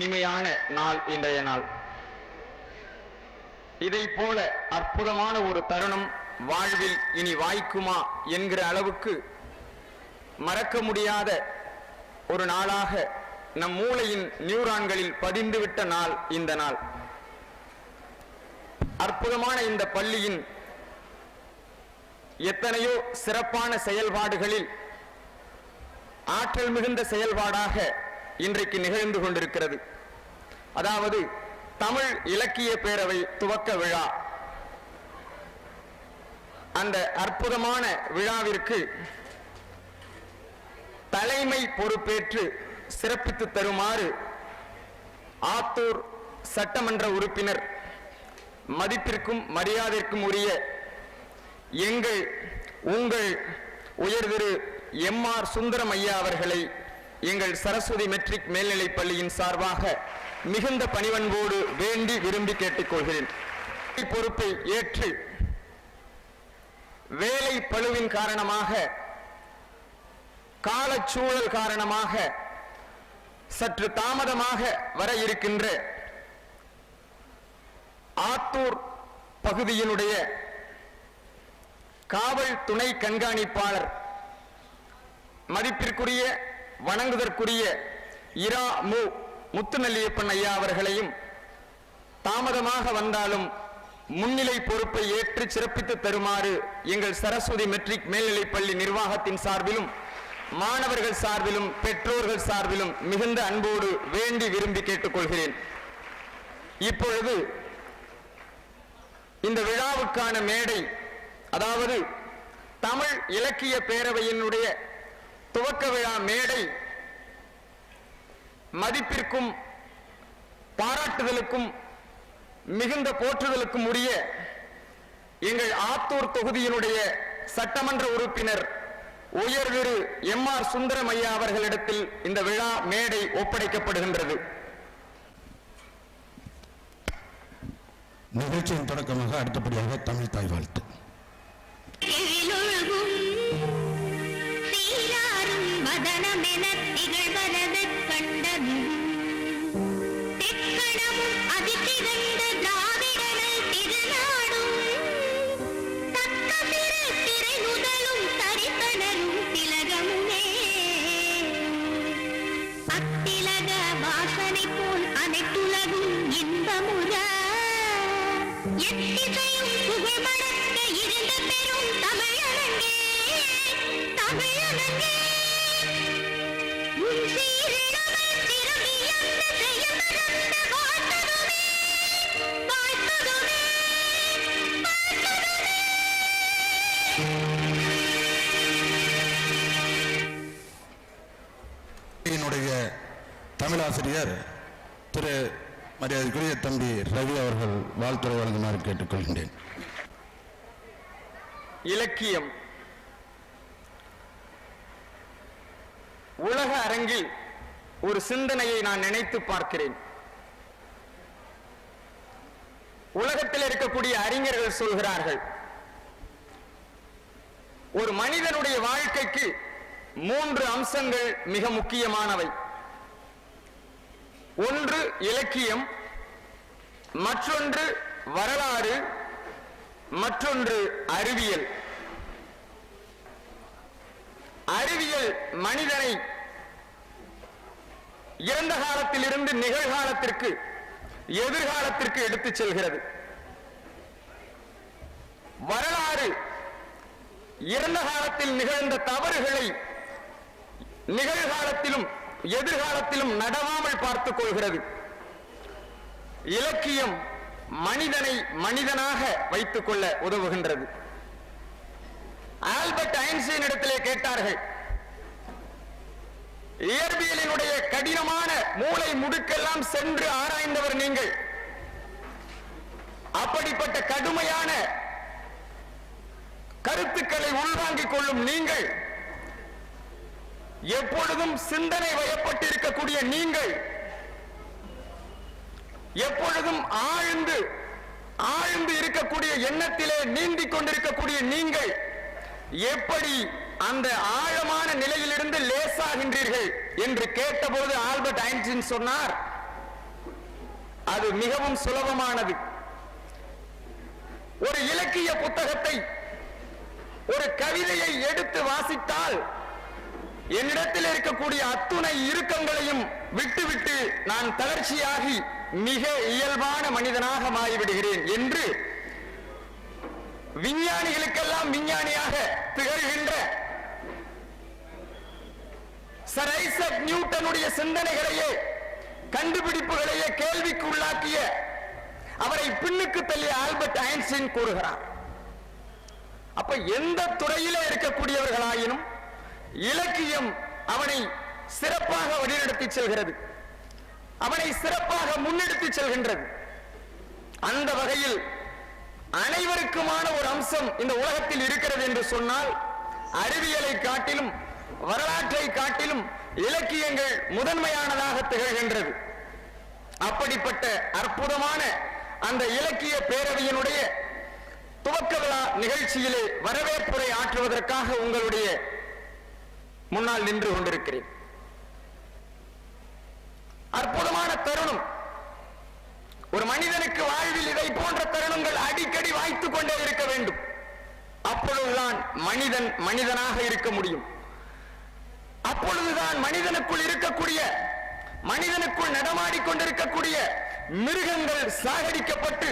இனிமையான நாள் இன்றைய நாள். இதை போல அற்புதமான ஒரு தருணம் வாழ்வில் இனி வாய்க்குமா என்கிற அளவுக்கு மறக்க முடியாத ஒரு நாளாக நம் மூளையின் நியூரான்களில் பதிந்துவிட்ட நாள் இந்த நாள். அற்புதமான இந்த பள்ளியின் எத்தனையோ சிறப்பான செயல்பாடுகளில் ஆற்றல் மிகுந்த செயல்பாடாக இன்றைக்கு நிகழ்ந்து கொண்டிருக்கிறது. அதாவது தமிழ் இலக்கிய பேரவை துவக்க விழா. அந்த அற்புதமான விழாவிற்கு தலைமை பொறுப்பேற்று சிறப்பித்து தருமாறு ஆத்தூர் சட்டமன்ற உறுப்பினர், மதிப்பிற்கும் மரியாதைக்கும் உரிய எங்கள் உங்கள் உயர்திரு எம்.ஆர். சுந்தரம் ஐயா அவர்களை எங்கள் சரஸ்வதி மெட்ரிக் மேல்நிலைப் பள்ளியின் சார்பாக மிகுந்த பணிவன்போடு வேண்டி விரும்பி கேட்டுக்கொள்கிறேன். பொறுப்பை ஏற்று வேலை பளுவின் காரணமாக, காலச்சூழல் காரணமாக சற்று தாமதமாக வர இருக்கின்ற ஆத்தூர் பகுதியினுடைய காவல் துணை கண்காணிப்பாளர், மதிப்பிற்குரிய வணங்குதற்குரிய இரா மு முத்துநெல்லியப்பன் ஐயா அவர்களையும் தாமதமாக வந்தாலும் முன்னிலை பொறுப்பை ஏற்று சிறப்பித்து தருமாறு எங்கள் சரஸ்வதி மெட்ரிக் மேல்நிலைப் பள்ளி நிர்வாகத்தின் சார்பிலும் மாணவர்கள் சார்பிலும் பெற்றோர்கள் சார்பிலும் மிகுந்த அன்போடு வேண்டி விரும்பி கேட்டுக்கொள்கிறேன். இப்பொழுது இந்த விழாவுக்கான மேடை, அதாவது தமிழ் இலக்கிய பேரவையினுடைய துவக்க விழா மேடை மதிப்பிற்கும் பாராட்டுதலுக்கும் மிகுந்த போற்றுதலுக்கும் உரிய எங்கள் ஆத்தூர் தொகுதியினுடைய சட்டமன்ற உறுப்பினர் உயர்திரு எம்.ஆர். சுந்தரம் ஐயா அவர்களிடத்தில் இந்த விழா மேடை ஒப்படைக்கப்படுகின்றது. நிகழ்ச்சியின் தொடக்கமாக அடுத்தபடியாக தமிழ் தாய் வாழ்த்து. தமிழாசிரியர் திரு மரியாதைக்குரிய தம்பி ரவி அவர்கள் வாழ்த்துரை வழங்குமாறு கேட்டுக்கொள்கின்றேன். இலக்கியம் உலக அரங்கில் ஒரு சிந்தனையை நான் நினைத்து பார்க்கிறேன். உலகத்தில் இருக்கக்கூடிய அறிஞர்கள் சொல்கிறார்கள், ஒரு மனிதனுடைய வாழ்க்கைக்கு 3 அம்சங்கள் மிக முக்கியமானவை. ஒன்று இலக்கியம், மற்றொன்று வரலாறு, மற்றொன்று அறிவியல். அறிவியல் மனிதனை இறந்த காலத்திலிருந்து நிகழ்காலத்திற்கு, எதிர்காலத்திற்கு எடுத்துச் செல்கிறது. வரலாறு இறந்த காலத்தில் நிகழ்ந்த தவறுகளை நிகழ்காலத்திலும் எதிர்காலத்திலும் நடவாமல் பார்த்துக் கொள்கிறது. இலக்கியம் மனிதனை மனிதனாக வைத்துக் கொள்ள உதவுகின்றது. ஆல்பர்ட் ஐன்ஸ்டீன் இடத்திலே கேட்டார்கள், இயற்பியலினுடைய கடினமான மூளை முடுக்கெல்லாம் சென்று ஆராய்ந்தவர் நீங்கள், அப்படிப்பட்ட கடுமையான கருத்துக்களை உள்வாங்கிக் கொள்ளும் நீங்கள், எப்பொழுதும் சிந்தனை வயப்பட்டிருக்கக்கூடிய நீங்கள், எப்பொழுதும் ஆழ்ந்து ஆழ்ந்து இருக்கக்கூடிய எண்ணத்திலே நீந்திக் கொண்டிருக்கக்கூடிய நீங்கள் எப்படி அந்த ஆழமான நிலையிலிருந்து லேசாகின்றீர்கள் என்று கேட்டபோது ஆல்பர்ட் ஐன்ஸ்டீன் சொன்னார், அது மிகவும் சுலபமானது. ஒரு இலக்கிய புத்தகத்தை, ஒரு கவிதையை எடுத்து வாசித்தால் என்னிடத்தில் இருக்கக்கூடிய அத்துணை இறுக்கங்களையும் விட்டுவிட்டு நான் தளர்ச்சியாகி மிக இயல்பான மனிதனாக மாறிவிடுகிறேன் என்று விஞ்ஞானிகளுக்கெல்லாம் விஞ்ஞானியாக திகழ்கின்ற சர் ஐசக் நியூட்டனுடைய சிந்தனைகளையே, கண்டுபிடிப்புகளையே கேள்விக்கு உள்ளாக்கிய, அவரை பின்னுக்கு தள்ளிய ஆல்பர்ட் ஐன்ஸ்டீன் கூறுகிறார். அப்ப எந்த துறையில இருக்கக்கூடியவர்களாயினும் இலக்கியம் அவனை சிறப்பாக வழிநடத்தி செல்கிறது, அவனை சிறப்பாக முன்னெடுத்து செல்கின்றது. அந்த வகையில் அனைவருக்குமான ஒரு அம்சம் இந்த உலகத்தில் இருக்கிறது என்று சொன்னால் அறிவியலை காட்டிலும் வரலாற்றை காட்டிலும் இலக்கியங்கள் முதன்மையானதாக திகழ்கின்றது. அப்படிப்பட்ட அற்புதமான அந்த இலக்கிய பேரவையினுடைய துவக்க விழா நிகழ்ச்சியிலே வரவேற்புரை ஆற்றுவதற்காக உங்களுடைய முன்னால் நின்று கொண்டிருக்கிறேன். அற்புதமான தருணம். ஒரு மனிதனுக்கு வாழ்வில் இதை போன்ற தருணங்கள் அடிக்கடி வாய்த்துக் கொண்டே இருக்க வேண்டும். அப்பொழுதுதான் மனிதன் மனிதனாக இருக்க முடியும். அப்பொழுதுதான் மனிதனுக்குள் இருக்கக்கூடிய, மனிதனுக்குள் நடமாடிக்கொண்டிருக்கக்கூடிய மிருகங்கள் சாகடிக்கப்பட்டு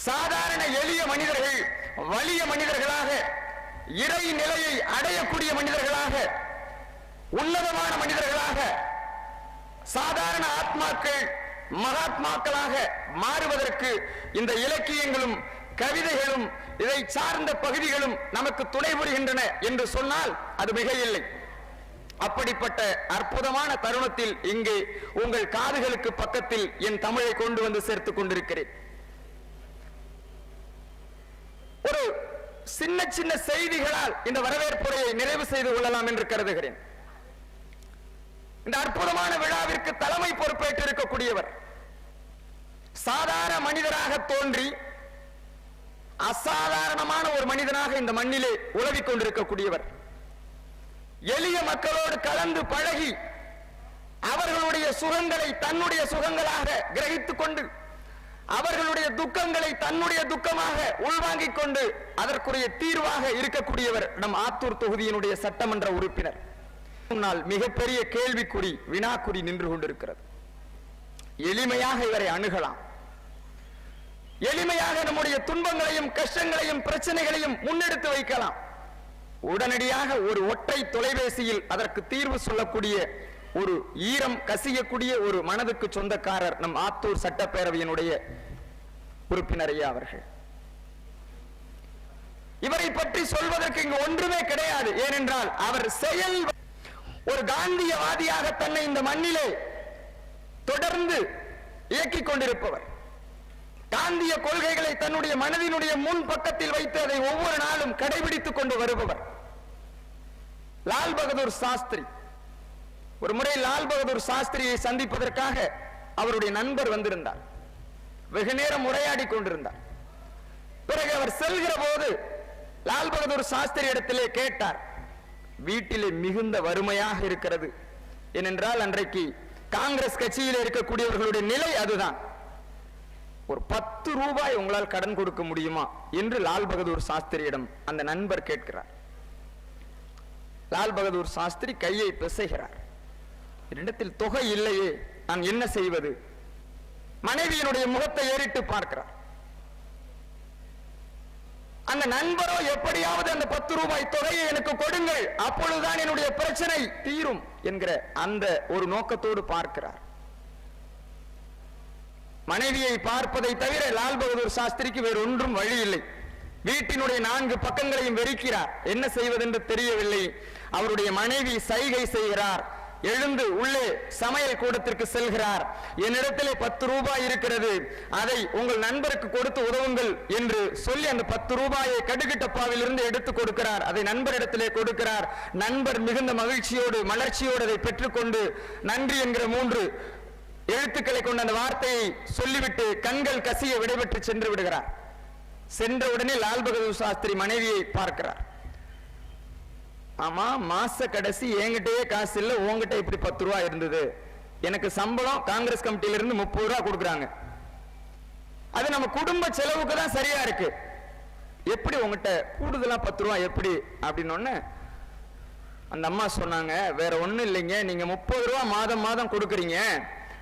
சாதாரண எளிய மனிதர்கள் வலிய மனிதர்களாக, இறை நிலையை அடையக்கூடிய மனிதர்களாக, உன்னதமான மனிதர்களாக, சாதாரண ஆத்மாக்கள் மகாத்மாக்களாக மாறுவதற்கு இந்த இலக்கியங்களும் கவிதைகளும் இதை சார்ந்த பகுதிகளும் நமக்கு துணை புரிகின்றன என்று சொன்னால் அது மிக இல்லை. அப்படிப்பட்ட அற்புதமான தருணத்தில் இங்கே உங்கள் காதுகளுக்கு பக்கத்தில் என் தமிழை கொண்டு வந்து சேர்த்துக் கொண்டிருக்கிறேன். ஒரு சின்ன சின்ன செய்திகளால் இந்த வரவேற்புரையை நிறைவு செய்து கொள்ளலாம் என்று கருதுகிறேன். இந்த அற்புதமான விழாவிற்கு தலைமை பொறுப்பேற்று இருக்கக்கூடியவர் சாதாரண மனிதராக தோன்றி அசாதாரணமான ஒரு மனிதனாக இந்த மண்ணிலே உலவிக் கொண்டிருக்கக்கூடியவர், எளிய மக்களோடு கலந்து பழகி அவர்களுடைய சுகங்களை தன்னுடைய சுகங்களாக கிரகித்துக் கொண்டு அவர்களுடைய துக்கங்களை தன்னுடைய துக்கமாக உள்வாங்கிக் கொண்டு அதற்குரிய தீர்வாக இருக்கக்கூடியவர் நம் ஆத்தூர் தொகுதியினுடைய சட்டமன்ற உறுப்பினர். முன்னால் மிகப்பெரிய கேள்விக்குறி, வினாக்குறி நின்று கொண்டிருக்கிறது. எளிமையாக இவரை அணுகலாம், எளிமையாக நம்முடைய துன்பங்களையும் கஷ்டங்களையும் பிரச்சனைகளையும் முன்னெடுத்து வைக்கலாம். உடனடியாக ஒரு ஒற்றை தொலைபேசியில் அதற்கு தீர்வு சொல்லக்கூடிய ஒரு ஈரம் கசியக்கூடிய ஒரு மனதுக்கு சொந்தக்காரர் நம் ஆத்தூர் சட்டப்பேரவையினுடைய உறுப்பினர் ஐயா அவர்கள். இவரை பற்றி சொல்வதற்கு இங்கு ஒன்றுமே கிடையாது. ஏனென்றால் அவர் செயல் ஒரு காந்தியவாதியாக தன்னை இந்த மண்ணிலே தொடர்ந்து இயக்கிக் கொண்டிருப்பவர், காந்திய கொள்கைகளை தன்னுடைய மனதினுடைய முன் பக்கத்தில் வைத்து அதை ஒவ்வொரு நாளும் கடைபிடித்துக் கொண்டு வருபவர் லால் பகதூர் சாஸ்திரி. ஒரு முறை லால் பகதூர் சாஸ்திரியை சந்திப்பதற்காக அவருடைய நண்பர் வந்திருந்தார். வெகு நேரம் உரையாடி கொண்டிருந்தார். பிறகு அவர் செல்கிற போது லால் பகதூர் சாஸ்திரி இடத்திலே கேட்டார், வீட்டிலே மிகுந்த வறுமையாக இருக்கிறது. ஏனென்றால் அன்றைக்கு காங்கிரஸ் கட்சியில் இருக்கக்கூடியவர்களுடைய நிலை அதுதான். ஒரு 10 ரூபாய் உங்களால் கடன் கொடுக்க முடியுமா என்று லால் பகதூர் சாஸ்திரியிடம் அந்த நண்பர் கேட்கிறார். லால் பகதூர் சாஸ்திரி கையை பிசைகிறார். என்னிடத்தில் தொகை இல்லையே, நான் என்ன செய்வது? மனைவியினுடைய முகத்தை ஏறிட்டு பார்க்கிறார். அந்த நண்பரோ எப்படியாவது அந்த 10 ரூபாய் தொகையை எனக்கு கொடுங்கள், அப்பொழுதுதான் என்னுடைய பிரச்சனை தீரும் என்கிற அந்த ஒரு நோக்கத்தோடு பார்க்கிறார். மனைவியை பார்ப்பதை தவிர லால் பகதூர் சாஸ்திரிக்கு வேறு ஒன்றும் வழி இல்லை. வீட்டினுடைய 4 பக்கங்களையும் வெறிக்கிறார். என்ன செய்வதென்று தெரியவில்லை. அவருடைய மனைவி சைகை செய்கிறார். எழுந்து உள்ளே சமையல் கூடத்திற்கு செல்கிறார். என்னிடத்திலே 10 ரூபாய் இருக்கிறது, அதை உங்கள் நண்பருக்கு கொடுத்து உதவுங்கள் என்று சொல்லி அந்த 10 ரூபாயை கடுகு டப்பாவில் இருந்து எடுத்து கொடுக்கிறார். அதை நண்பரிடத்திலே கொடுக்கிறார். நண்பர் மிகுந்த மகிழ்ச்சியோடு மலர்ச்சியோடு அதை பெற்றுக்கொண்டு நன்றி என்கிற 3 எழுத்துக்களை கொண்ட அந்த வார்த்தையை சொல்லிவிட்டு கண்கள் கசிய விடைபெற்று சென்று விடுகிறார். சென்ற உடனே லால் பகதூர் சாஸ்திரி மனைவியை பார்க்கிறார். ஆமா, மாச கடைசி என்கிட்டயே காசு இல்ல, உங்ககிட்ட இப்படி 10 ரூபாய் இருந்தது எனக்கு சம்பளம் காங்கிரஸ் கமிட்டியில இருந்து 30 ரூபா கொடுக்குறாங்க, அது நம்ம குடும்ப செலவுக்கு தான் சரியா இருக்கு, எப்படி உங்ககிட்ட கூடுதலா 10 ரூபா எப்படி அப்படின்னு அந்த அம்மா சொன்னாங்க, வேற ஒண்ணும் இல்லைங்க, நீங்க 30 ரூபா மாதம் மாதம் கொடுக்குறீங்க,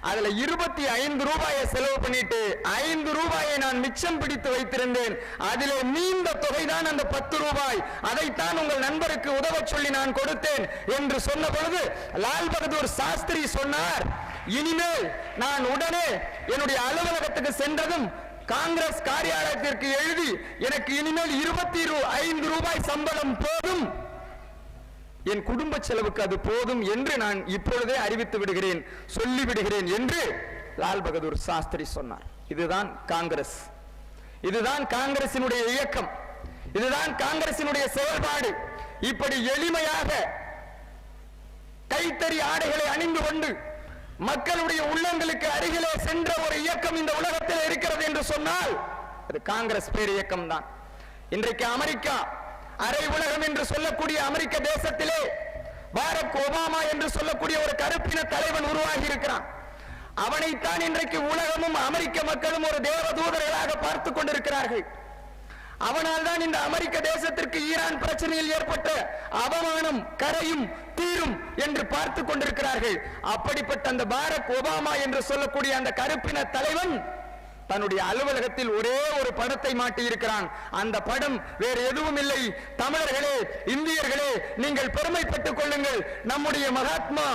அதுல 25 ரூபாயை செலவு பண்ணிட்டு 5 ரூபாயை நான் மிச்சம் பிடித்து வைத்திருந்தேன், அதிலே நீண்ட தொகைதான் அந்த 10 ரூபாய், அதைத்தான் உங்கள் நண்பருக்கு உதவ சொல்லி நான் கொடுத்தேன் என்று சொன்ன பொழுது லால் பகதூர் சாஸ்திரி சொன்னார், இனிமேல் நான் உடனே என்னுடைய அலுவலகத்துக்கு சென்றதும் காங்கிரஸ் காரியாலயத்திற்கு எழுதி எனக்கு இனிமேல் 25 ரூபாய் சம்பளம் போதும், என் குடும்ப செலவுக்கு அது போதும் என்று நான் இப்பொழுதே அறிவித்து விடுகிறேன், சொல்லி விடுகிறேன் என்று லால் பகதூர் சாஸ்திரி சொன்னார். இதுதான் காங்கிரஸ், இதுதான் காங்கிரசினுடைய இயக்கம், இதுதான் காங்கிரசினுடைய செயல்பாடு. இப்படி எளிமையாக கைத்தறி ஆடைகளை அணிந்து கொண்டு மக்களுடைய உள்ளங்களுக்கு அருகிலே சென்ற ஒரு இயக்கம் இந்த உலகத்தில் இருக்கிறது என்று சொன்னால் அது காங்கிரஸ் பேர் இயக்கம் தான். இன்றைக்கு அமெரிக்கா, அரை உலகம் என்று சொல்லக்கூடிய அமெரிக்க தேசத்திலே பாரக் ஒபாமா என்று சொல்லக்கூடிய ஒரு கருப்பின தலைவன் உருவாகி இருக்கிறான். அவனைத்தான் இன்றைக்கு உலகமும் அமெரிக்க மக்களும் ஒரு தேவதூதர்களாக பார்த்துக் கொண்டிருக்கிறார்கள். அவனால் தான் இந்த அமெரிக்க தேசத்திற்கு ஈரான் பிரச்சனையில் ஏற்பட்ட அவமானம் கரையும் தீரும் என்று பார்த்துக் கொண்டிருக்கிறார்கள். அப்படிப்பட்ட அந்த பாரக் ஒபாமா என்று சொல்லக்கூடிய அந்த கருப்பின தலைவன் தன்னுடைய அலுவலகத்தில் ஒரே ஒரு படத்தை மாட்டி இருக்கிறான். அந்த படம் வேறு எதுவும் இல்லை, தமிழர்களே, இந்தியர்களே, நீங்கள் பெருமைப்பட்டுக் கொள்ளுங்கள், நம்முடைய மகாத்மா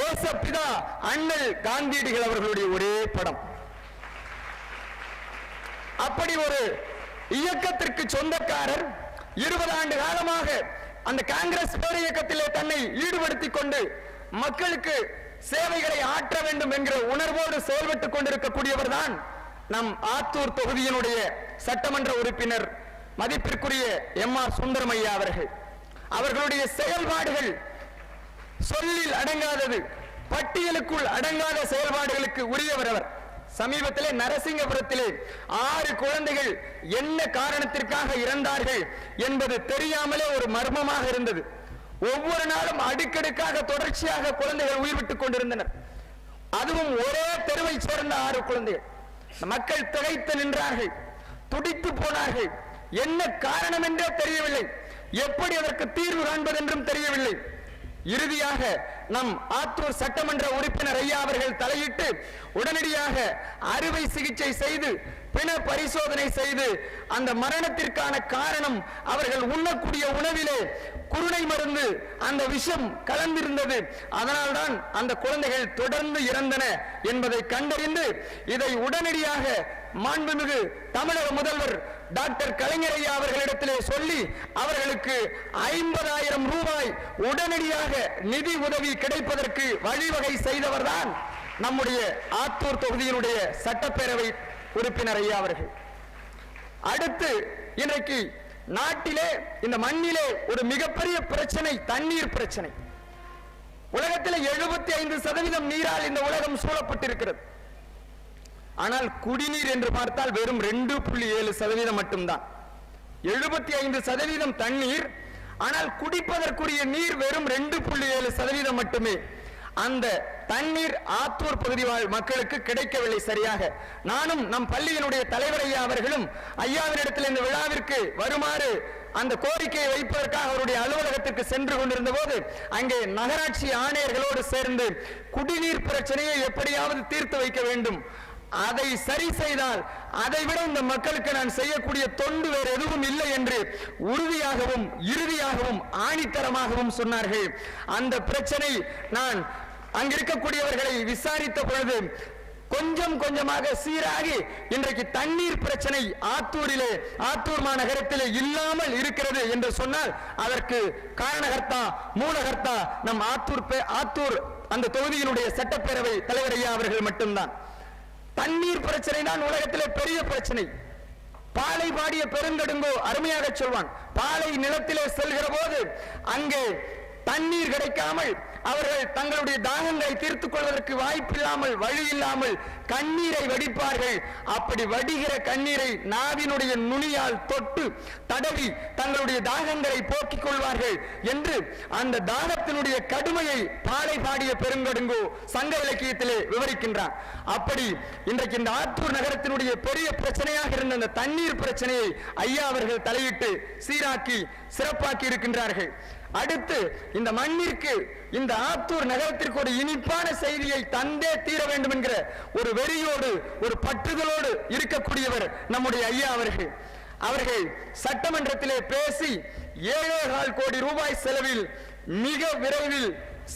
தேசப்பிதா அண்ணல் காந்தியடிகள் அவர்களுடைய ஒரே படம். அப்படி ஒரு இயக்கத்திற்கு சொந்தக்காரர் 20 ஆண்டு காலமாக அந்த காங்கிரஸ் பேர் இயக்கத்திலே தன்னை ஈடுபடுத்திக் கொண்டு மக்களுக்கு சேவைகளை ஆற்ற வேண்டும் என்கிற உணர்வோடு செயல்பட்டுக் கொண்டிருக்கக்கூடியவர் தான் நம் ஆத்தூர் தொகுதியினுடைய சட்டமன்ற உறுப்பினர் மதிப்பிற்குரிய எம்.ஆர். சுந்தரமையா அவர்கள். அவர்களுடைய செயல்பாடுகள் சொல்லில் அடங்காதது, பட்டியலுக்குள் அடங்காத செயல்பாடுகளுக்கு உரியவர் அவர். சமீபத்திலே நரசிங்கபுரத்திலே 6 குழந்தைகள் என்ன காரணத்திற்காக இறந்தார்கள் என்பது தெரியாமலே ஒரு மர்மமாக இருந்தது. ஒவ்வொரு நாளும் அடுக்கடுக்காக தொடர்ச்சியாக குழந்தைகள் உயிர்விட்டுக் கொண்டிருந்தனர். அதுவும் ஒரே தெருவை சேர்ந்த 6 குழந்தைகள். மக்கள் திகைத்து நின்றார்கள், துடித்து போனார்கள். என்ன காரணம் என்றே தெரியவில்லை, எப்படி அதற்கு தீர்வு காண்பது என்றும் தெரியவில்லை. இறுதியாக நம் ஆத்தூர் சட்டமன்ற உறுப்பினர் ஐயா அவர்கள் தலையிட்டு உடனடியாக அறுவை சிகிச்சை செய்து பிண பரிசோதனை செய்து அந்த மரணத்திற்கான காரணம் அவர்கள் உண்ணக்கூடிய உணவிலே குருணை மருந்து அந்த விஷம் கலந்திருந்தது, அதனால்தான் அந்த குழந்தைகள் தொடர்ந்து இறந்தன என்பதை கண்டறிந்து இதை உடனடியாக மாண்புமிகு தமிழக முதல்வர் டாக்டர் கலைஞர் ஐயா அவர்களிடத்திலே சொல்லி அவர்களுக்கு 50,000 ரூபாய் உடனடியாக நிதி உதவி கிடைப்பதற்கு வழிவகை செய்தவர்தான் நம்முடைய ஆத்தூர் தொகுதியினுடைய சட்டப்பேரவை உறுப்பினர் ஐயா அவர்கள். அடுத்து இன்றைக்கு நாட்டிலே இந்த மண்ணிலே ஒரு மிகப்பெரிய பிரச்சனை தண்ணீர் பிரச்சனை. உலகத்தில் 75% நீரால் இந்த உலகம் சூழப்பட்டிருக்கிறது. ஆனால் குடிநீர் என்று பார்த்தால் வெறும் 2.7% மட்டும்தான். 75% தண்ணீர், ஆனால் குடிப்பதற்குரிய நீர் வெறும் 2.7% மட்டுமே. அந்த தண்ணீர் ஆத்தூர் பகுதி வாழ் மக்களுக்கு கிடைக்கவில்லை சரியாக. நானும் நம் பள்ளியினுடைய தலைவர் ஐயா அவர்களும் ஐயாவினிடத்தில் இந்த விழாவிற்கு வருமாறு அந்த கோரிக்கையை வைப்பதற்காக அவருடைய அலுவலகத்திற்கு சென்று கொண்டிருந்த போது அங்கே நகராட்சி ஆணையர்களோடு சேர்ந்து குடிநீர் பிரச்சனையை எப்படியாவது தீர்த்து வைக்க வேண்டும், அதை சரி செய்தால் அதை விட இந்த மக்களுக்கு நான் செய்யக்கூடிய தொண்டு வேறு எதுவும் இல்லை என்று உறுதியாகவும் இறுதியாகவும் ஆணித்தரமாகவும் சொன்னார்கள். அந்த பிரச்சனை நான் அங்கிருக்கக்கூடியவர்களை விசாரித்த பொழுது கொஞ்சம் கொஞ்சமாக சீராகி இன்றைக்கு தண்ணீர் பிரச்சனை ஆத்தூரிலே, ஆத்தூர் மாநகரத்திலே இல்லாமல் இருக்கிறது என்று சொன்னால் அதற்கு காரணகர்த்தா மூலகர்த்தா நம் ஆத்தூர் அந்த தொகுதியினுடைய சட்டப்பேரவை தலைவர் ஐயா அவர்கள் மட்டும்தான். தண்ணீர் பிரச்சனை தான் உலகத்திலே பெரிய பிரச்சனை. பாலை பாடிய பெருங்கடுங்கோ அருமையாக சொல்வான், பாலை நிலத்திலே செல்கிற போது அங்கே தண்ணீர் கிடைக்காமல் அவர்கள் தங்களுடைய தாகங்களை தீர்த்துக் கொள்வதற்கு வாய்ப்பில்லாமல் வழி இல்லாமல் கண்ணீரை வடிப்பார்கள். அப்படி வடிகிற கண்ணீரை நாவினுடைய நுனியால் தொட்டு தடவி தங்களுடைய தாகங்களை போக்கிக் கொள்வார்கள் என்று அந்த தாகத்தினுடைய கடுமையை பாலை பாடிய பெருங்கடுங்கோ சங்க இலக்கியத்திலே விவரிக்கின்றார். அப்படி இன்றைக்கு இந்த ஆத்தூர் நகரத்தினுடைய பெரிய பிரச்சனையாக இருந்த அந்த தண்ணீர் பிரச்சனையை ஐயா அவர்கள் தலையிட்டு சீராக்கி சிறப்பாக்கி இருக்கின்றார்கள். அடுத்து இந்த மண்ணிற்கு, இந்த ஆத்தூர் நகரத்திற்கு ஒரு இனிப்பான செய்தியை தந்தே தீர வேண்டும் என்கிற ஒரு வெறியோடு, ஒரு பற்றுதலோடு இருக்கக்கூடியவர் நம்முடைய ஐயா அவர்கள். அவர்கள் சட்டமன்றத்திலே பேசி 7.25 கோடி ரூபாய் செலவில் மிக விரைவில்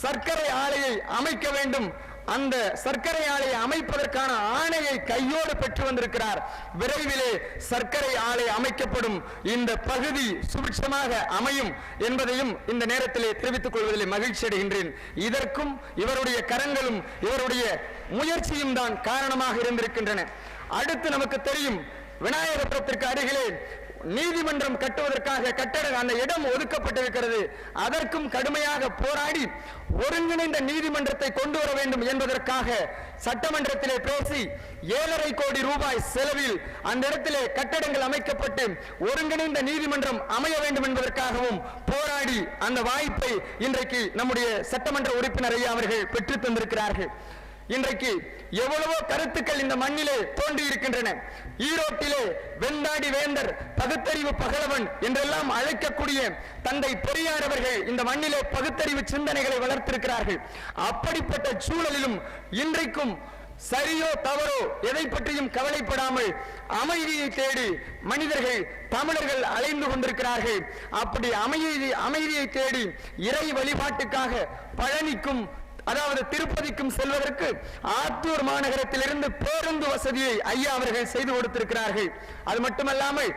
சர்க்கரை ஆலையை அமைக்க வேண்டும், அந்த சர்க்கரை ஆலையை அமைப்பதற்கான ஆணையை கையோடு பெற்று வந்திருக்கிறார். விரைவிலே சர்க்கரை ஆலை அமைக்கப்படும், இந்த பகுதி சுபிட்சமாக அமையும் என்பதையும் இந்த நேரத்திலே தெரிவித்துக் கொள்வதில் மகிழ்ச்சி அடைகின்றேன். இதற்கும் இவருடைய கரங்களும் இவருடைய முயற்சியும் தான் காரணமாக இருந்திருக்கின்றன. அடுத்து நமக்கு தெரியும், விநாயகபுரத்திற்கு அருகிலே நீதிமன்றம் கட்டுவதற்காக கட்டட அந்த இடம் ஒதுக்கப்பட்டிருக்கிறது. அதற்கும் கடுமையாக போராடி ஒருங்கிணைந்த நீதிமன்றத்தை கொண்டு வர வேண்டும் என்பதற்காக சட்டமன்றத்திலே பேசி 7.5 கோடி ரூபாய் செலவில் அந்த இடத்திலே கட்டடங்கள் அமைக்கப்பட்டு ஒருங்கிணைந்த நீதிமன்றம் அமைய வேண்டும் என்பதற்காகவும் போராடி அந்த வாய்ப்பை இன்றைக்கு நம்முடைய சட்டமன்ற உறுப்பினர் ஐயா அவர்கள் பெற்று தந்திருக்கிறார்கள். இன்றைக்கு எவ்வளவோ கருத்துக்கள் இந்த மண்ணிலே தோன்றி இருக்கின்றன. ஈரோட்டிலே வெந்தாடி வேந்தர், பகுத்தறிவு பகலவன் என்றெல்லாம் அழைக்கக்கூடிய தந்தை பெரியார் அவர்கள் இந்த மண்ணிலே பகுத்தறிவு சிந்தனைகளை வளர்த்திருக்கிறார்கள். அப்படிப்பட்ட சூழலிலும் இன்றைக்கும் சரியோ தவறோ எதை பற்றியும் கவலைப்படாமல் அமைதியை தேடி மனிதர்கள், தமிழர்கள் அலைந்து கொண்டிருக்கிறார்கள். அப்படி அமைதியை தேடி இறை வழிபாட்டுக்காக பழனிக்கும், அதாவது திருப்பதிக்கும் செல்வதற்கு ஆத்தூர் மாநகரத்திலிருந்து பேருந்து வசதியை ஐயா அவர்கள் செய்து கொடுத்திருக்கிறார்கள். அது மட்டுமல்லாமல்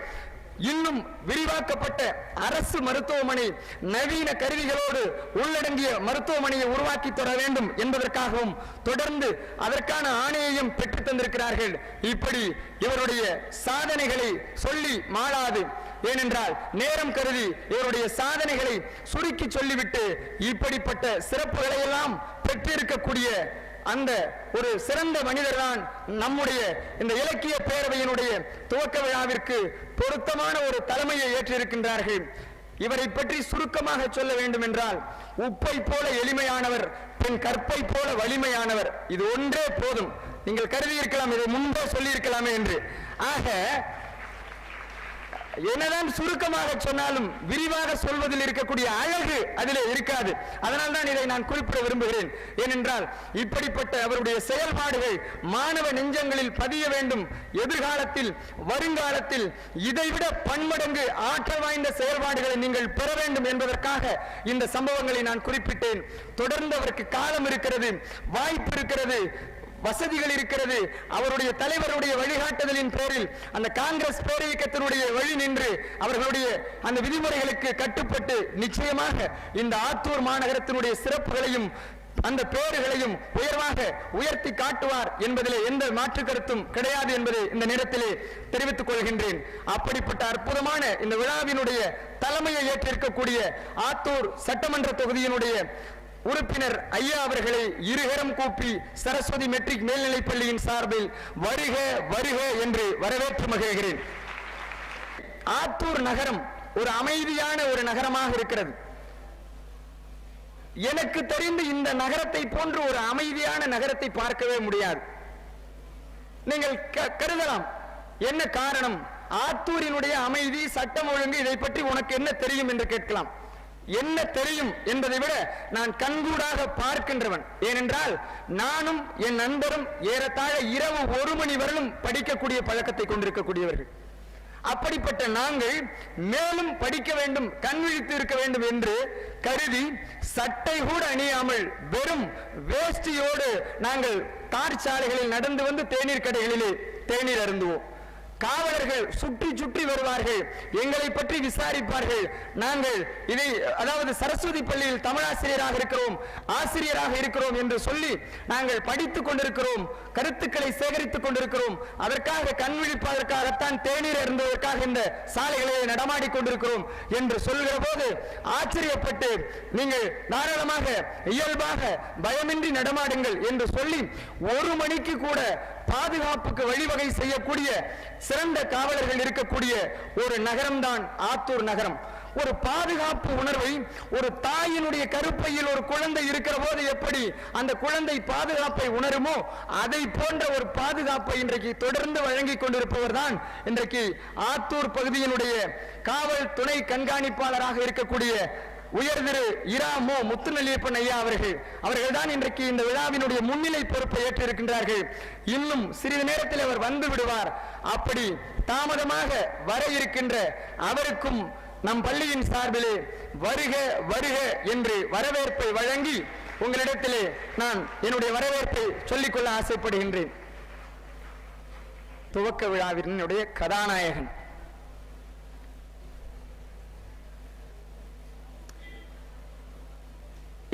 இன்னும் விரிவாக்கப்பட்ட அரசு மருத்துவமனை, நவீன கருவிகளோடு உள்ளடங்கிய மருத்துவமனையை உருவாக்கி தர வேண்டும் என்பதற்காகவும் தொடர்ந்து அதற்கான ஆணையையும் பெற்று தந்திருக்கிறார்கள். இப்படி இவருடைய சாதனைகளை சொல்லி மாளாது. ஏனென்றால் நேரம் கருதி இவருடைய சாதனைகளை சுருக்கி சொல்லிவிட்டு இப்படிப்பட்ட சிறப்புகளை எல்லாம் பெற்றிருக்கக்கூடிய அந்த ஒரு சிறந்த மனிதர் தான் நம்முடைய இந்த இலக்கிய பேரவையினுடைய துவக்க விழாவிற்கு பொருத்தமான ஒரு தலைமையை ஏற்றிருக்கின்றார்கள். இவரை பற்றி சுருக்கமாக சொல்ல வேண்டும் என்றால், உப்பை போல எளிமையானவர், பெண் கற்பை போல வலிமையானவர். இது ஒன்றே போதும். நீங்கள் கருதி இருக்கலாம் இதை முன்பே சொல்லி இருக்கலாமே என்று. ஆக என்னதான் சுருக்கமாக சொன்னாலும் விரிவாக சொல்வதில் இருக்கக்கூடிய அழகு அதிலே இருக்காது. அதனால் தான் இதை நான் குறிப்பிட விரும்புகிறேன். ஏனென்றால் இப்படிப்பட்ட அவருடைய செயல்பாடுகள் மாணவ நெஞ்சங்களில் பதிய வேண்டும். எதிர்காலத்தில், வருங்காலத்தில் இதைவிட பன்மடங்கு ஆற்றல் வாய்ந்த செயல்பாடுகளை நீங்கள் பெற வேண்டும் என்பதற்காக இந்த சம்பவங்களை நான் குறிப்பிட்டேன். தொடர்ந்து அவருக்கு காலம் இருக்கிறது, வாய்ப்பு இருக்கிறது, வசதிகள் இருக்கிறது. அவருடைய தலைவருடைய வழிகாட்டுதலின் பேரில் அந்த காங்கிரஸ் பேரியக்கத்தினுடைய வழி நின்று அவர்களுடைய அந்த விதிமுறைகளுக்கு கட்டுப்பட்டு நிச்சயமாக இந்த ஆத்தூர் மாநகரத்தினுடைய சிறப்புகளையும் அந்த பேறுகளையும் உயர்வாக உயர்த்தி காட்டுவார் என்பதிலே எந்த மாற்று கருத்தும் கிடையாது என்பதை இந்த நேரத்திலே தெரிவித்துக் கொள்கின்றேன். அப்படிப்பட்ட அற்புதமான இந்த விழாவினுடைய தலைமையை ஏற்றிருக்கக்கூடிய ஆத்தூர் சட்டமன்ற தொகுதியினுடைய உறுப்பினர் ஐயா அவர்களை இருகரம் கூப்பி சரஸ்வதி மெட்ரிக் மேல்நிலைப் பள்ளியின் சார்பில் வருக வருக என்று வரவேற்று மகிழ்கிறேன். ஆத்தூர் நகரம் ஒரு அமைதியான ஒரு நகரமாக இருக்கிறது. எனக்கு தெரிந்து இந்த நகரத்தை போன்று ஒரு அமைதியான நகரத்தை பார்க்கவே முடியாது. நீங்கள் கருதலாம், என்ன காரணம்? ஆத்தூரினுடைய அமைதி, சட்டம் ஒழுங்கு, இதை பற்றி உனக்கு என்ன தெரியும் என்று கேட்கலாம். என்ன தெரியும் என்பதை விட நான் கண்கூடாக பார்க்கின்றவன். ஏனென்றால் நானும் என் நண்பரும் ஏறத்தாழ இரவு 1 மணி வரையிலும் படிக்கக்கூடிய பழக்கத்தை கொண்டிருக்கக்கூடியவர்கள். அப்படிப்பட்ட நாங்கள் மேலும் படிக்க வேண்டும், கண் விழித்து இருக்க வேண்டும் என்று கருதி சட்டை கூட அணியாமல் வெறும் வேஷ்டியோடு நாங்கள் தார் சாலைகளில் நடந்து வந்து தேநீர் கடைகளிலே தேநீர் அருந்துவோம். காவல் காவலர்கள் சுற்றி சுற்றி வருவார்கள், எங்களை பற்றி விசாரிப்பார்கள். நாங்கள் இதை அதாவது சரஸ்வதி பள்ளியில் தமிழாசிரியராக இருக்கிறோம், ஆசிரியராக இருக்கிறோம் என்று சொல்லி நாங்கள் படித்துக் கொண்டிருக்கிறோம், கருத்துக்களை சேகரித்துக் கொண்டிருக்கிறோம், அதற்காக கண் விழிப்பதற்காகத்தான் தேநீர் இருந்ததற்காக இந்த சாலைகளை நடமாடி கொண்டிருக்கிறோம் என்று சொல்கிற போது ஆச்சரியப்பட்டு நீங்கள் தாராளமாக இயல்பாக பயமின்றி நடமாடுங்கள் என்று சொல்லி 1 மணிக்கு கூட பாதுகாப்புக்கு வழிவகை செய்யக்கூடிய சிறந்த காவலர்கள் இருக்கக்கூடிய ஒரு நகரம்தான் ஆத்தூர் நகரம். ஒரு பாதுகாப்பு உணர்வை ஒரு தாயினுடைய கருப்பையில் ஒரு குழந்தை இருக்கிற போது எப்படி அந்த குழந்தை பாதுகாப்பை உணருமோ அதை போன்ற ஒரு பாதுகாப்பை இன்றைக்கு தொடர்ந்து வழங்கி கொண்டிருப்பவர் தான் இன்றைக்கு ஆத்தூர் பகுதியினுடைய காவல் துணை கண்காணிப்பாளராக இருக்கக்கூடிய உயர் திரு இரா.மு. முத்துநெல்லியப்பன் ஐயா அவர்கள் தான் இன்றைக்கு இந்த விழாவினுடைய முன்னிலை பொறுப்பை ஏற்றிருக்கின்றார்கள். இன்னும் சிறிது நேரத்தில் அவர் வந்து விடுவார். அப்படி தாமதமாக வர இருக்கின்ற அவருக்கும் நம் பள்ளியின் சார்பிலே வருக வருக என்று வரவேற்பை வழங்கி உங்களிடத்திலே நான் என்னுடைய வரவேற்பை சொல்லிக்கொள்ள ஆசைப்படுகின்றேன். துவக்க விழாவினுடைய கதாநாயகன்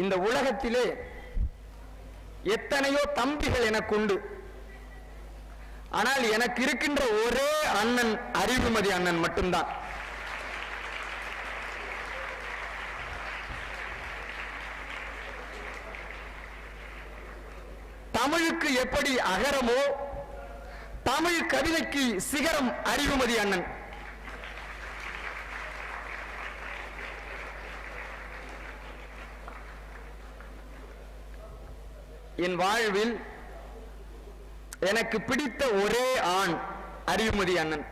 இந்த உலகத்திலே எத்தனையோ தம்பிகள் எனக்கு உண்டு. ஆனால் எனக்கு இருக்கின்ற ஒரே அண்ணன் அறிவுமதி அண்ணன் மட்டும்தான். தமிழுக்கு எப்படி அகரமோ தமிழ் கவிதைக்கு சிகரம் அறிவுமதி அண்ணன். என் வாழ்வில் எனக்கு பிடித்த ஒரே ஆண் அறிவுமதி அண்ணன்.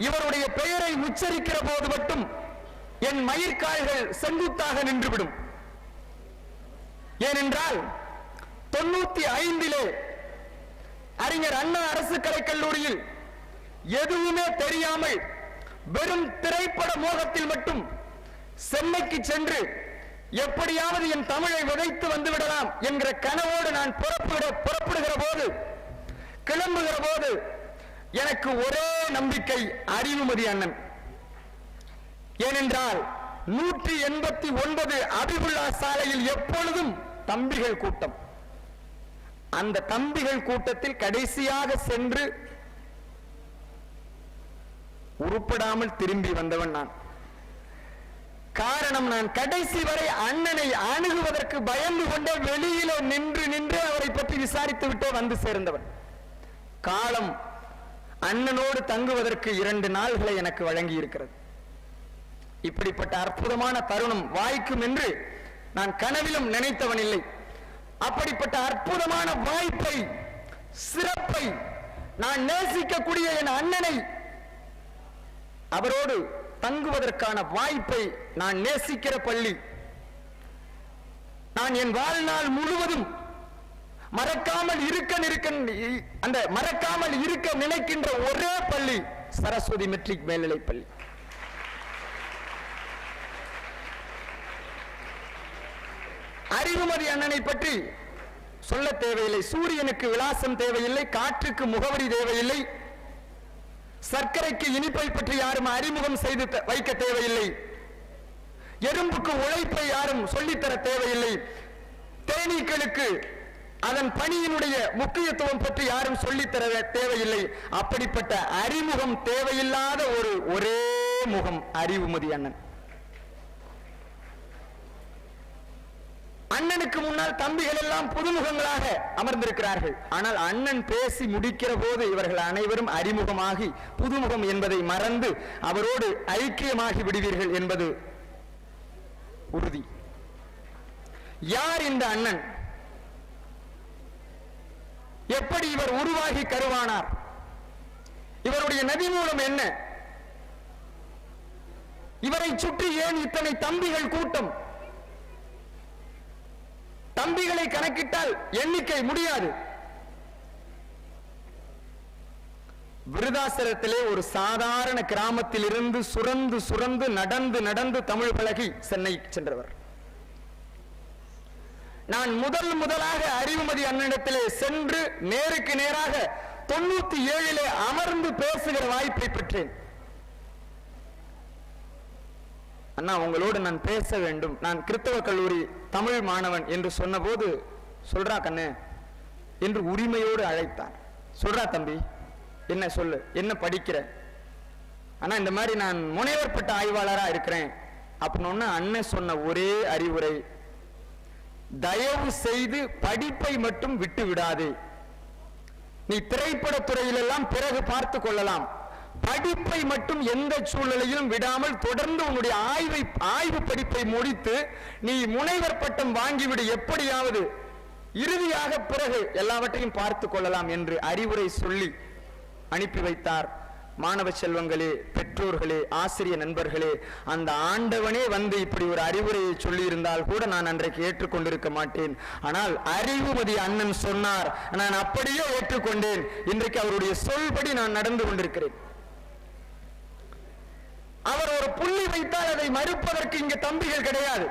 இவருடைய பெயரை உச்சரிக்கிற போது மட்டும் என் மயிர்கால்கள் செங்குத்தாக நின்றுவிடும். ஏனென்றால் 95 அறிஞர் அண்ணா அரசு கலைக்கல்லூரியில் எதுவுமே தெரியாமல் வெறும் திரைப்பட மோகத்தில் மட்டும் சென்னைக்கு சென்று எப்படியாவது என் தமிழை விதைத்து வந்து விடலாம் என்கிற கனவோடு நான் புறப்படுகிற போது கிளம்புகிற போது எனக்கு ஒரே நம்பிக்கை அறிவுமதி அண்ணன். ஏனென்றால் 189 அபிபுல்லா சாலையில் எப்பொழுதும் தம்பிகள் கூட்டம். அந்த தம்பிகள் கூட்டத்தில் கடைசியாக சென்று உருப்படாமல் திரும்பி வந்தவன் நான். காரணம், நான் கடைசி வரை அண்ணனை அணுகுவதற்கு பயந்து கொண்டே வெளியில நின்று அவரை பற்றி விசாரித்து விட்டே வந்து சேர்ந்தவன். காலம் அண்ணனோடு தங்குவதற்கு 2 நாள்களை எனக்கு வழங்கி இருக்கிறது. இப்படிப்பட்ட அற்புதமான தருணம் வாய்க்கும் என்று நான் கனவிலும் நினைத்தவன் இல்லை. அப்படிப்பட்ட அற்புதமான வாய்ப்பை, சிறப்பை, நான் நேசிக்கக்கூடிய என் அண்ணனை, அவரோடு தங்குவதற்கான வாய்ப்பை, நான் நேசிக்கிற பள்ளி, நான் என் வாழ்நாள் முழுவதும் மறக்காமல் இருக்க நினைக்கின்ற ஒரே பள்ளி சரஸ்வதி மெட்ரிக் மேல்நிலைப் பள்ளி. அறிவுமதி அண்ணனை பற்றி சொல்ல தேவையில்லை. சூரியனுக்கு விலாசம் தேவையில்லை, காற்றுக்கு முகவரி தேவையில்லை, சர்க்கரைக்கு இனிப்பை பற்றி யாரும் அறிமுகம் செய்து வைக்க தேவையில்லை, எறும்புக்கு உழைப்பை யாரும் சொல்லித்தர தேவையில்லை, தேனீக்களுக்கு அதன் பணியினுடைய முக்கியத்துவம் பற்றி யாரும் சொல்லித்தர தேவையில்லை. அப்படிப்பட்ட அறிமுகம் தேவையில்லாத ஒரே முகம் அறிவுமதி அண்ணன். அண்ணனுக்கு முன்னால் தம்பிகள் எல்லாம் புதுமுகங்களாக அமர்ந்திருக்கிறார்கள். ஆனால் அண்ணன் பேசி முடிக்கிற போது இவர்கள் அனைவரும் அறிமுகமாகி புதுமுகம் என்பதை மறந்து அவரோடு ஐக்கியமாகி விடுவீர்கள் என்பது உறுதி. யார் இந்த அண்ணன்? எப்படி இவர் உருவாகி கருவானார்? இவருடைய நதி மூலம் என்ன? இவரை சுற்றி ஏன் இத்தனை தம்பிகள் கூட்டம்? தம்பிகளை கணக்கிட்டால் எண்ணிக்கை முடியாது. விருதாசலத்திலே ஒரு சாதாரண கிராமத்தில் இருந்து சுரந்து நடந்து தமிழ் பழகி சென்னை சென்றவர். நான் முதலாக அறிவுமதி அண்ணனிடத்திலே சென்று நேருக்கு நேராக 97 அமர்ந்து பேசுகிற வாய்ப்பை பெற்றேன். அண்ணா, உங்களோடு நான் பேச வேண்டும், நான் கிறிஸ்தவ கல்லூரி தமிழ் மாணவன் என்று சொன்னபோது, சொல்றா கண்ணு என்று உரிமையோடு அழைத்தார். சொல்றா தம்பி, என்ன சொல்லு, என்ன படிக்கிற? ஆனா இந்த மாதிரி நான் முனைவர் பட்ட ஆய்வாளரா இருக்கிறேன் அப்படின்னு அண்ணன் சொன்ன ஒரே அறிவுரை, தயவு செய்து படிப்பை மட்டும் விட்டு விடாதே. நீ திரைப்பட துறையிலெல்லாம் பிறகு பார்த்து கொள்ளலாம், படிப்பை மட்டும் எந்த சூழ்நிலையிலும் விடாமல் தொடர்ந்து உன்னுடைய ஆய்வு படிப்பை முடித்து நீ முனைவர் பட்டம் வாங்கிவிடு, எப்படியாவது இறுதியாக பிறகு எல்லாவற்றையும் பார்த்து கொள்ளலாம் என்று அறிவுரை சொல்லி அனுப்பி வைத்தார். மாணவ செல்வங்களே, பெற்றோர்களே, ஆசிரியர் நண்பர்களே, அந்த ஆண்டவனே வந்து இப்படி ஒரு அறிவுரையை சொல்லி இருந்தால் கூட நான் அன்றைக்கு ஏற்றுக்கொண்டிருக்க மாட்டேன். ஆனால் அறிவுமதி அண்ணன் சொன்னார், நான் அப்படியே ஏற்றுக்கொண்டேன். இன்றைக்கு அவருடைய சொல்படி நான் நடந்து கொண்டிருக்கிறேன். அவர் ஒரு புள்ளி வைத்தால் அதை மறுப்பதற்கு இங்கு தம்பிகள் கிடையாது.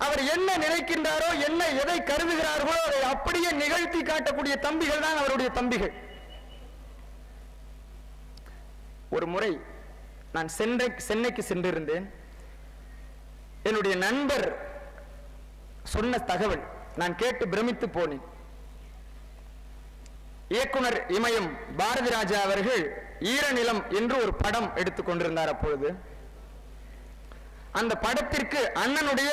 அவர் என்ன நினைக்கின்றாரோ, என்ன எதை கருதுகிறார்களோ அதை அப்படியே நிகழ்த்தி காட்டக்கூடிய தம்பிகள் தான் அவருடைய தம்பிகள். ஒரு முறை நான் சென்னைக்கு சென்றிருந்தேன். என்னுடைய நண்பர் சொன்ன தகவல் நான் கேட்டு பிரமித்து போனேன். இயக்குனர் இமயம் பாரதி ராஜா அவர்கள் ஈரநிலம் என்று ஒரு படம் எடுத்துக் கொண்டிருந்தார். அப்பொழுது அந்த படத்திற்கு அண்ணனுடைய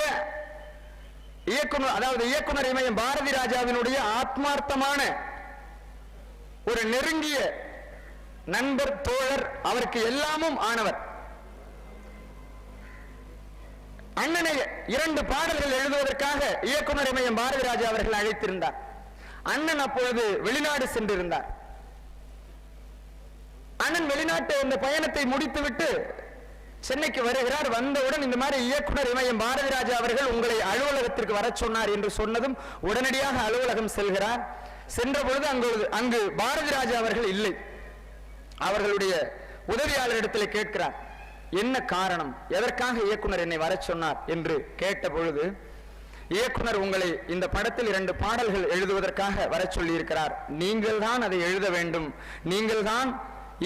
இயக்குனர், அதாவது இயக்குனர் இமயம் பாரதி ராஜாவினுடைய ஆத்மார்த்தமான ஒரு நெருங்கிய நண்பர், தோழர், அவருக்கு எல்லாமும் ஆனவர் அண்ணனை 2 பாடல்கள் எழுதுவதற்காக இயக்குனர் இமயம் பாரதி ராஜா அவர்கள் அழைத்திருந்தார். அண்ணன் அப்பொழுது வெளிநாடு சென்றிருந்தார். அண்ணன் வெளிநாட்டு இந்த பயணத்தை முடித்துவிட்டு சென்னைக்கு வருகிறார். வந்தவுடன் இந்த மாதிரி இயக்குனர் இமயம் பாரதி ராஜா அவர்கள் உங்களை அலுவலகத்திற்கு வர சொன்னார் என்று சொன்னதும் உடனடியாக அலுவலகம் செல்கிறார். சென்ற பொழுது அங்கு பாரதி ராஜா அவர்கள் இல்லை. அவர்களுடைய உதவியாளரிடத்தில் கேட்கிறார், என்ன காரணம், எதற்காக இயக்குனர் என்னை வர சொன்னார் என்று கேட்ட பொழுது, இயக்குனர் உங்களை இந்த படத்தில் 2 பாடல்கள் எழுதுவதற்காக வர சொல்லி இருக்கிறார், நீங்கள் தான் அதை எழுத வேண்டும், நீங்கள் தான்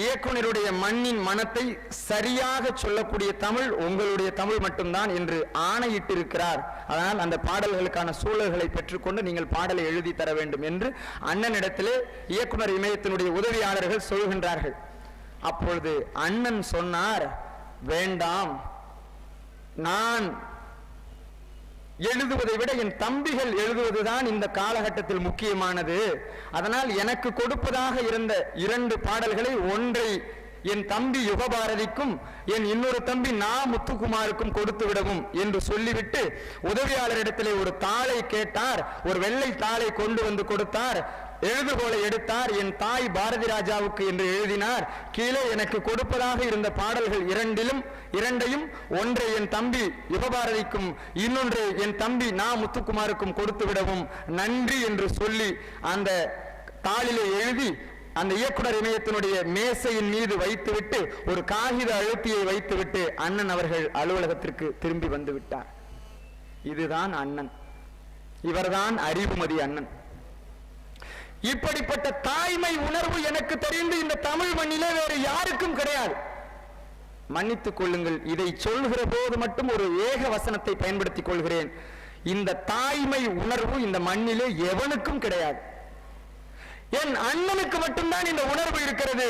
இயக்குனருடைய மண்ணின் மனத்தை சரியாக சொல்லக்கூடிய தமிழ் உங்களுடைய தமிழ் மட்டும்தான் என்று ஆணையிட்டிருக்கிறார். அதனால் அந்த பாடல்களுக்கான சூழல்களை பெற்றுக்கொண்டு நீங்கள் பாடலை எழுதி தர வேண்டும் என்று அண்ணனிடத்திலே இயக்குனர் இமயத்தினுடைய உதவியாளர்கள் சொல்கின்றார்கள். அப்பொழுது அண்ணன் சொன்னார், வேண்டாம், நான் எழுதுவதை விட என் தம்பிகள் எழுதுவதுதான் இந்த காலகட்டத்தில் முக்கியமானது. அதனால் எனக்கு கொடுப்பதாக இருந்த 2 பாடல்களை, ஒன்றை என் தம்பி யுகபாரதிக்கும் என் இன்னொரு தம்பி நா முத்துக்குமாருக்கும் கொடுத்து விடவும் என்று சொல்லிவிட்டு உதவியாளரிடத்திலே ஒரு தாளை கேட்டார். ஒரு வெள்ளை தாளை கொண்டு வந்து கொடுத்தார். எழுதுகோலை எடுத்தார். என் தாய் பாரதி ராஜாவுக்கு என்று எழுதினார். கீழே எனக்கு கொடுப்பதாக இருந்த பாடல்கள் 2ஐயும் ஒன்றை என் தம்பி யுகபாரதிக்கும் இன்னொன்றை என் தம்பி நா முத்துக்குமாருக்கும் கொடுத்து விடவும் நன்றி என்று சொல்லி அந்த தாளிலே எழுதி அந்த இயக்குனர் இமயத்தினுடைய மேசையின் மீது வைத்துவிட்டு ஒரு காகித அழுத்தியை வைத்துவிட்டு அண்ணன் அவர்கள் அலுவலகத்திற்கு திரும்பி வந்து விட்டார். இதுதான் அண்ணன், இவர்தான் அறிவுமதி அண்ணன். இப்படிப்பட்ட தாய்மை உணர்வு எனக்கு தெரிந்து இந்த தமிழ் மண்ணிலே வேறு யாருக்கும் கிடையாது. மன்னித்துக் கொள்ளுங்கள், இதை சொல்கிற போது மட்டும் ஒரு ஏக வசனத்தை பயன்படுத்திக் கொள்கிறேன். இந்த தாய்மை உணர்வு இந்த மண்ணிலே எவனுக்கும் கிடையாது. என் அண்ணனுக்கு மட்டும்தான் இந்த உணர்வு இருக்கிறது.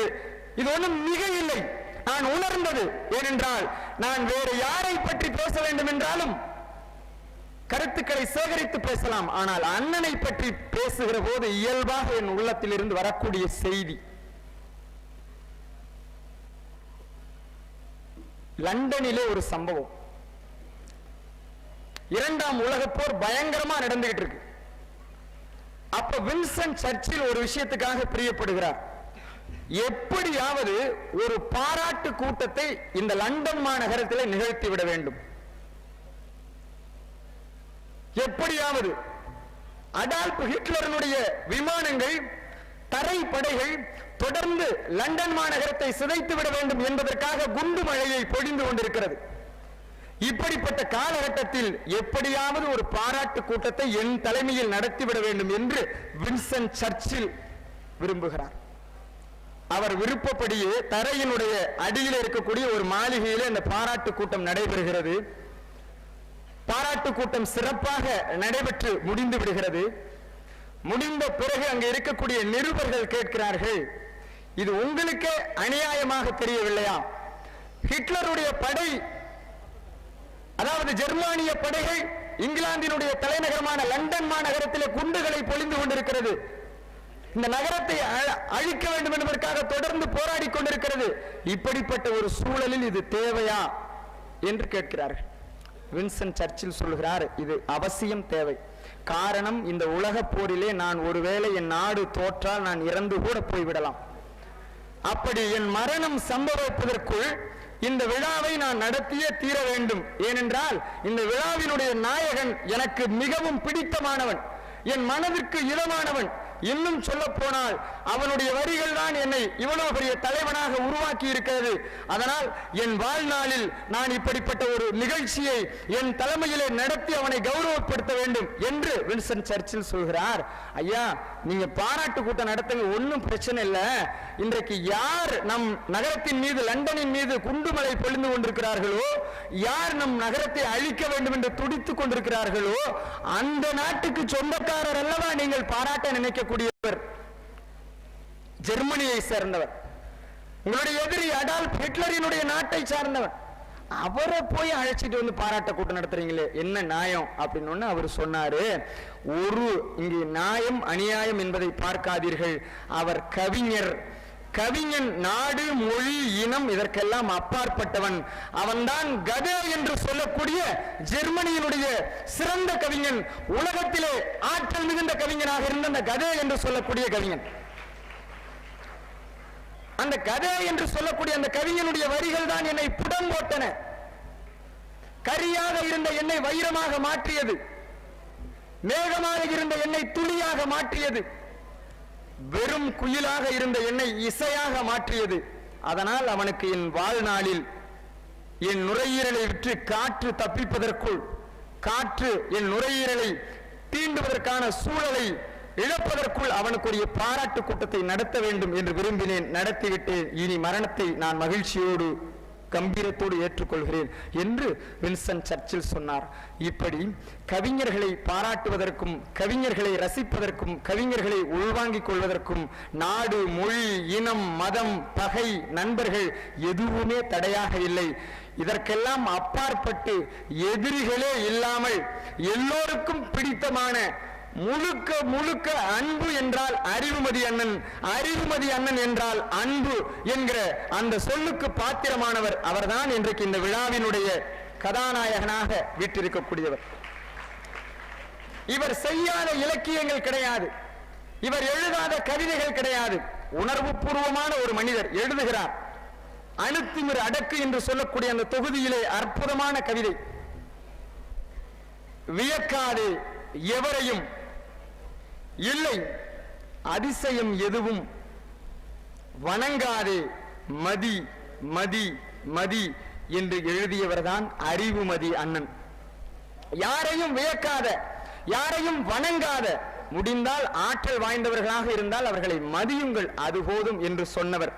இது ஒன்றும் மிக இல்லை, நான் உணர்ந்தது. ஏனென்றால் நான் வேறு யாரை பற்றி பேச வேண்டும் என்றாலும் கருத்துக்களை சேகரித்து பேசலாம். ஆனால் அண்ணனை பற்றி பேசுகிற போது இயல்பாக என் உள்ளத்தில் இருந்து வரக்கூடிய செய்தி, லண்டனிலே ஒரு சம்பவம். 2ஆம் உலகப் போர் பயங்கரமா நடந்துகிட்டு இருக்கு. அப்ப வின்சென்ட் சர்ச்சில் ஒரு விஷயத்துக்காக பிரியப்படுகிறார். எப்படியாவது ஒரு பாராட்டு கூட்டத்தை இந்த லண்டன் மாநகரத்தில் நிகழ்த்தி விட வேண்டும். எப்படியாவது அடால்ப் ஹிட்லருடைய விமானங்கள், தரைப்படைகள் தொடர்ந்து லண்டன் மாநகரத்தை சிதைத்து விட வேண்டும் என்பதற்காக குண்டு மழையை பொழிந்து கொண்டிருக்கிறது. இப்படிப்பட்ட காலகட்டத்தில் எப்படியாவது ஒரு பாராட்டு கூட்டத்தை என் தலைமையில் நடத்திவிட வேண்டும் என்று வின்ஸ்டன் சர்ச்சில் விரும்புகிறார். அவர் விருப்பப்படியே தரையினுடைய அடியில் இருக்கக்கூடிய ஒரு மாளிகையிலே அந்த பாராட்டு கூட்டம் நடைபெறுகிறது. பாராட்டு கூட்டம் சிறப்பாக நடைபெற்று முடிந்து விடுகிறது. முடிந்த பிறகு அங்கு இருக்கக்கூடிய நிருபர்கள் கேட்கிறார்கள், இது உங்களுக்கே அநியாயமாக தெரியவில்லையா? ஹிட்லருடைய படை, அதாவது ஜெர்மானிய படைகள் இங்கிலாந்தினுடைய தலைநகரமான லண்டன் மாநகரத்திலே குண்டுகளை பொழிந்து கொண்டிருக்கிறது. இந்த நகரத்தை அழிக்க வேண்டும் என்பதற்காக தொடர்ந்து போராடி கொண்டிருக்கிறது. இப்படிப்பட்ட ஒரு சூழலில் இது தேவையா என்று கேட்கிறார்கள். வின்ஸ்டன் சர்ச்சில் சொல்கிறார், இது அவசியம் தேவை. காரணம், இந்த உலக போரிலே நான் ஒருவேளை என் நாடு தோற்றால் நான் இறந்து கூட போய்விடலாம். அப்படி என் மரணம் சம்பவிப்பதற்குள் இந்த விழாவை நான் நடத்தியே தீர வேண்டும். ஏனென்றால் இந்த விழாவினுடைய நாயகன் எனக்கு மிகவும் பிடித்தமானவன், என் மனதிற்கு இதமானவன். இன்னும் சொல்ல போனால் அவனுடைய வரிகள் தான் என்னை இவ்வளவு பெரிய தலைவனாக உருவாக்கி இருக்கிறது. அதனால் என் வாழ்நாளில் நான் இப்படிப்பட்ட ஒரு நிகழ்ச்சியை என் தலைமையிலே நடத்தி அவனை கௌரவப்படுத்த வேண்டும் என்று வின்ஸ்டன் சர்ச்சில் சொல்கிறார். ஐயா, நீங்க பாராட்டு கூட்டம் நடத்துங்க, ஒன்றும் பிரச்சனை இல்லை. இன்றைக்கு யார் நம் நகரத்தின் மீது, லண்டனின் மீது குண்டுமலை பொழிந்து கொண்டிருக்கிறார்களோ, யார் நம் நகரத்தை அழிக்க வேண்டும் என்று துடித்துக் கொண்டிருக்கிறார்களோ, அந்த நாட்டுக்கு சொந்தக்காரர் அல்லவா நீங்கள் பாராட்ட நினைக்கக்கூடியவர். ஜெர்மனியை சேர்ந்தவர், உங்களுடைய எதிரி அடால்ஃப் ஹிட்லரினுடைய நாட்டை சார்ந்தவர். அவரை போய் அழைச்சிட்டு வந்து பாராட்ட கூட்டம் நடத்துறீங்களே, என்ன நியாயம் அப்படின்னு அவர் சொன்னாரு. ஒரு இங்கே நியாயம் அநியாயம் என்பதை பார்க்காதீர்கள். அவர் கவிஞர், கவிஞன் நாடு மொழி இனம் இதற்கெல்லாம் அப்பாற்பட்டவன். அவன்தான் கதே என்று சொல்லக்கூடிய ஜெர்மனியினுடைய சிறந்த கவிஞன், உலகத்திலே ஆற்றல் மிகுந்த கவிஞனாக இருந்த அந்த கதே என்று சொல்லக்கூடிய கவிஞன். அந்த கதே என்று சொல்லக்கூடிய அந்த கவிஞனுடைய வரிகள் தான் என்னை புடம் போட்டன. கரியாக இருந்த என்னை வைரமாக மாற்றியது, மேகமாக இருந்த என்னை துளியாக மாற்றியது, வெறும் குயிலாக இருந்த என்னை இசையாக மாற்றியது. அதனால் அவனுக்கு என் வாழ்நாளில் என் நுரையீரலை விற்று காற்று தப்பிப்பதற்குள், காற்று என் நுரையீரலை தீண்டுவதற்கான சூழலை இழப்பதற்குள் அவனுக்கு ஒரு பாராட்டு கூட்டத்தை நடத்த வேண்டும் என்று விரும்பினேன். நடத்திவிட்டேன். இனி மரணத்தை நான் மகிழ்ச்சியோடு கம்பீரத்தோடு ஏற்றுக்கொள்கிறேன் என்று வின்ஸ்டன் சர்ச்சில் சொன்னார். இப்படி கவிஞர்களை பாராட்டுவதற்கும், கவிஞர்களை ரசிப்பதற்கும், கவிஞர்களை உள்வாங்கிக் கொள்வதற்கும் நாடு, மொழி, இனம், மதம், பகை, நண்பர்கள் எதுவுமே தடையாக இல்லை. இதற்கெல்லாம் அப்பாற்பட்டு எதிரிகளே இல்லாமல் எல்லோருக்கும் பிடித்தமான முழுக்க முழுக்க அன்பு என்றால் அறிவுமதி அண்ணன், அறிவுமதி அண்ணன் என்றால் அன்பு என்கிற அந்த சொல்லுக்கு பாத்திரமானவர் அவர்தான் இன்றைக்கு இந்த விழாவினுடைய கதாநாயகனாக வீற்றிருக்கக்கூடியவர். இவர் செய்யாத இலக்கியங்கள் கிடையாது, இவர் எழுதாத கவிதைகள் கிடையாது. உணர்வு பூர்வமான ஒரு மனிதர் எழுதுகிறார். அணுத்திமிர் அடக்கு என்று சொல்லக்கூடிய அந்த தொகுதியிலே அற்புதமான கவிதை. வியக்காதே எவரையும், இல்லை அதிசயம் எதுவும், வணங்காதே மதி மதி மதி என்று எழுதியவர்தான் அறிவுமதி அண்ணன். யாரையும் வியக்காத, யாரையும் வணங்காத, முடிந்தால் ஆற்றல் வாய்ந்தவர்களாக இருந்தால் அவர்களை மதியுங்கள், அது போதும் என்று சொன்னவர்.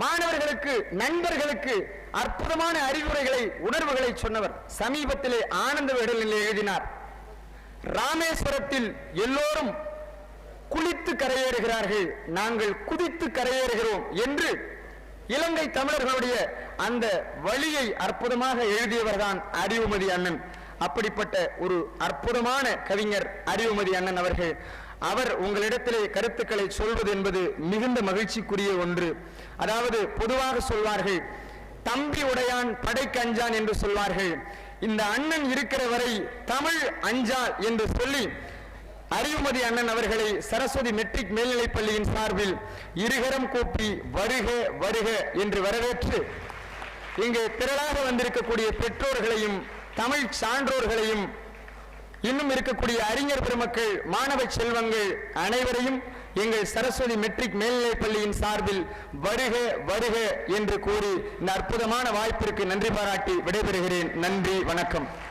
மாணவர்களுக்கு, நண்பர்களுக்கு அற்புதமான அறிவுரைகளை, உணர்வுகளை சொன்னவர். சமீபத்திலே ஆனந்த விகடனில் எழுதினார், ராமேஸ்வரத்தில் எல்லோரும் குளித்து கரையேறுகிறார்கள், நாங்கள் குதித்து கரையேறுகிறோம் என்று இலங்கை தமிழர்களுடைய அந்த வழியை அற்புதமாக எழுதியவர்தான் அறிவுமதி அண்ணன். அப்படிப்பட்ட ஒரு அற்புதமான கவிஞர் அறிவுமதி அண்ணன் அவர்கள். அவர் உங்களிடத்திலே கருத்துக்களை சொல்வது என்பது மிகுந்த மகிழ்ச்சிக்குரிய ஒன்று. அதாவது பொதுவாக சொல்வார்கள், தம்பி உடையான் படைக்கு அஞ்சான் என்று சொல்வார்கள். இந்த அண்ணன் இருக்கிற வரை தமிழ் அஞ்சால் என்று சொல்லி அறிவுமதி அண்ணன் அவர்களை சரஸ்வதி மெட்ரிக் மேல்நிலைப் பள்ளியின் சார்பில் இருகரம் கூப்பி வருக வருக என்று வரவேற்று இங்கே திரளாக வந்திருக்கக்கூடிய பெற்றோர்களையும் தமிழ் சான்றோர்களையும் இன்னும் இருக்கக்கூடிய அறிஞர் பெருமக்கள், மாணவ செல்வங்கள் அனைவரையும் எங்கள் சரஸ்வதி மெட்ரிக் மேல்நிலைப் பள்ளியின் சார்பில் வருக வருக என்று கூறி இந்த அற்புதமான வாய்ப்பிற்கு நன்றி பாராட்டி விடைபெறுகிறேன். நன்றி, வணக்கம்.